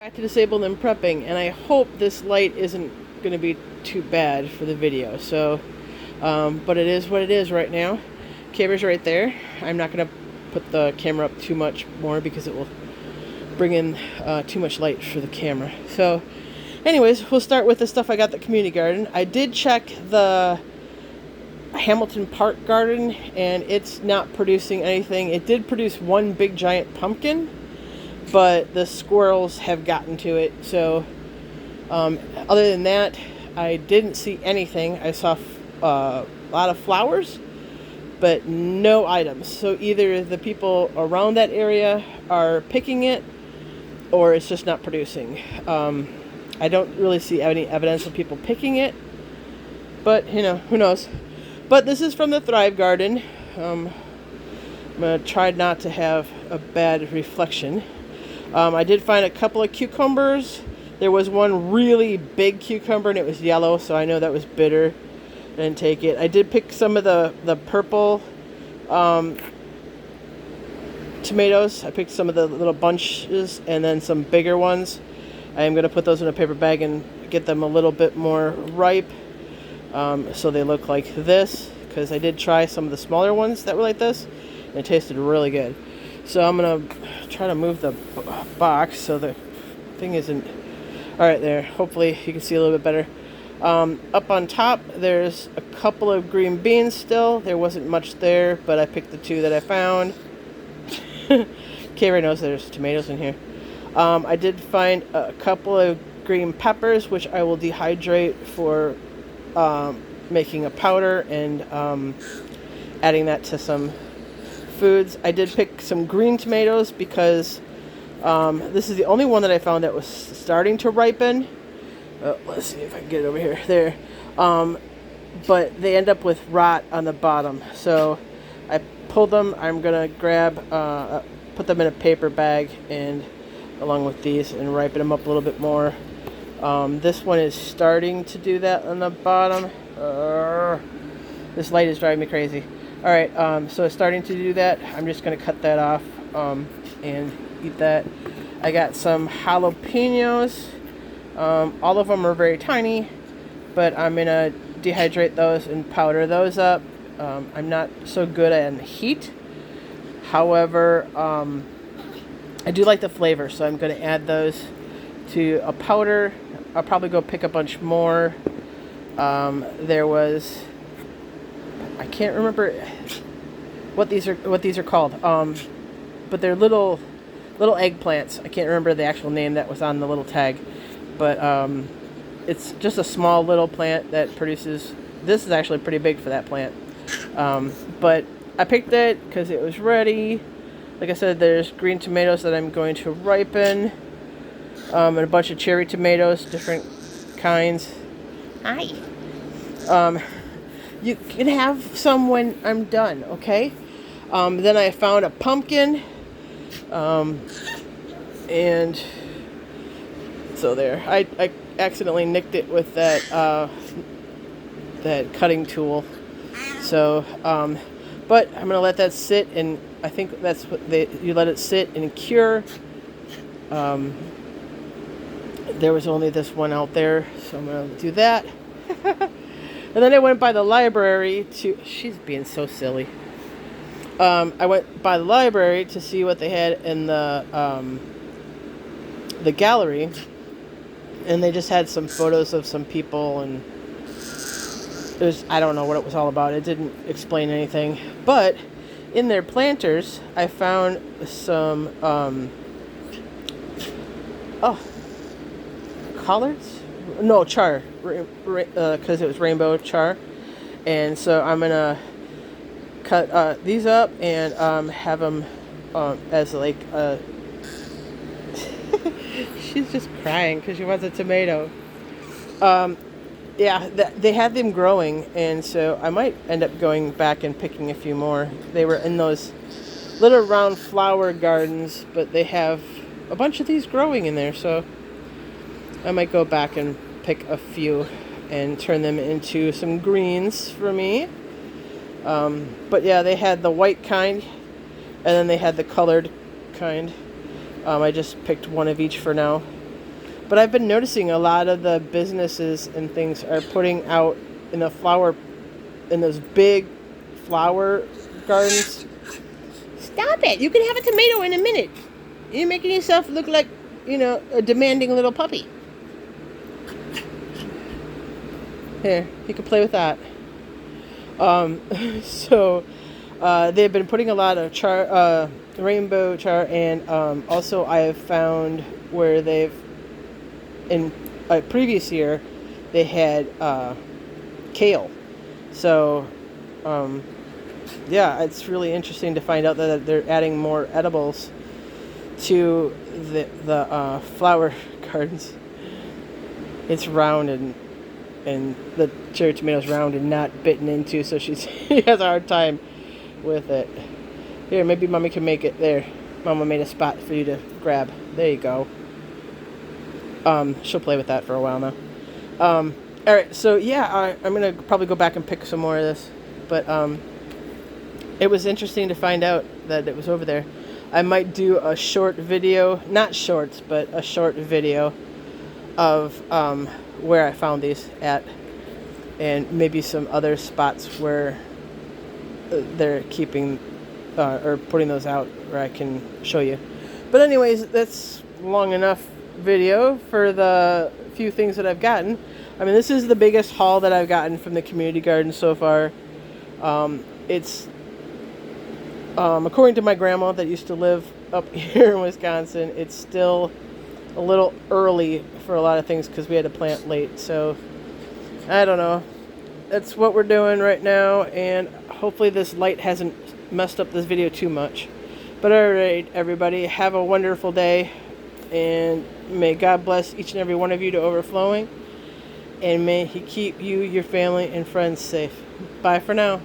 Back to disabling and prepping, and I hope this light isn't going to be too bad for the video. So, but it is what it is right now. Camera's right there. I'm not going to put the camera up too much more because it will bring in too much light for the camera. So, anyways, we'll start with the stuff I got at the community garden. I did check the Hamilton Park garden, and it's not producing anything. It did produce one big giant pumpkin, but the squirrels have gotten to it. So other than that, I didn't see anything. I saw a lot of flowers, but no items. So either the people around that area are picking it, or it's just not producing. I don't really see any evidence of people picking it, but you know, who knows. But this is from the Thrive Garden. I'm going to try not to have a bad reflection. I did find a couple of cucumbers. There was one really big cucumber, and it was yellow, so I know that was bitter. I didn't take it. I did pick some of the purple tomatoes. I picked some of the little bunches and then some bigger ones. I am going to put those in a paper bag and get them a little bit more ripe, so they look like this, because I did try some of the smaller ones that were like this, and it tasted really good. So I'm going to try to move the box so the thing isn't... Alright, there. Hopefully you can see a little bit better. Up on top, there's a couple of green beans still. There wasn't much there, but I picked the two that I found. Kara knows there's tomatoes in here. I did find a couple of green peppers, which I will dehydrate for making a powder and adding that to some foods. I did pick some green tomatoes because this is the only one that I found that was starting to ripen. Let's see if I can get it over here. There. But they end up with rot on the bottom. So I pulled them. I'm going to grab, put them in a paper bag and along with these and ripen them up a little bit more. This one is starting to do that on the bottom. This light is driving me crazy. Alright, so it's starting to do that. I'm just going to cut that off and eat that. I got some jalapenos. All of them are very tiny, but I'm going to dehydrate those and powder those up. I'm not so good at heat. However, I do like the flavor, so I'm going to add those to a powder. I'll probably go pick a bunch more. There was... I can't remember what these are called. But they're little eggplants. I can't remember the actual name that was on the little tag. But it's just a small little plant that produces... This is actually pretty big for that plant. But I picked it because it was ready. Like I said, there's green tomatoes that I'm going to ripen. And a bunch of cherry tomatoes, different kinds. Hi. You can have some when I'm done, okay? Then I found a pumpkin. And so there. I accidentally nicked it with that cutting tool. So, but I'm going to let that sit, and I think that's what you let it sit and cure. There was only this one out there, so I'm going to do that. And then I went by the library to... She's being so silly. I went by the library to see what they had in the gallery. And they just had some photos of some people, and it was... I don't know what it was all about. It didn't explain anything. But in their planters, I found some... collards? No, char, because it was rainbow char. And so I'm gonna cut these up and have them as like she's just crying because she wants a tomato. Yeah, they had them growing, and so I might end up going back and picking a few more. They were in those little round flower gardens, but they have a bunch of these growing in there, so I might go back and pick a few and turn them into some greens for me. But yeah, they had the white kind, and then they had the colored kind. I just picked one of each for now. But I've been noticing a lot of the businesses and things are putting out in the flower, in those big flower gardens. Stop it! You can have a tomato in a minute. You're making yourself look like, a demanding little puppy. Here, you can play with that. So they've been putting a lot of rainbow char, and also I have found where they've, in a previous year, they had kale. So, yeah, it's really interesting to find out that they're adding more edibles to the flower gardens. It's round and the cherry tomato's round and not bitten into, so she has a hard time with it. Here, maybe Mommy can make it. There, Mama made a spot for you to grab. There you go. She'll play with that for a while now. Alright, so yeah, I'm gonna probably go back and pick some more of this, but it was interesting to find out that it was over there. I might do a short video, not shorts, but a short video of where I found these at, and maybe some other spots where they're keeping or putting those out where I can show you. But anyways, that's long enough video for the few things that I've gotten. I mean, this is the biggest haul that I've gotten from the community garden so far. It's according to my grandma that used to live up here in Wisconsin, it's still a little early for a lot of things because we had to plant late. So I don't know. That's what we're doing right now, and hopefully this light hasn't messed up this video too much. But alright, everybody, have a wonderful day, and may God bless each and every one of you to overflowing, and may He keep you, your family, and friends safe. Bye for now.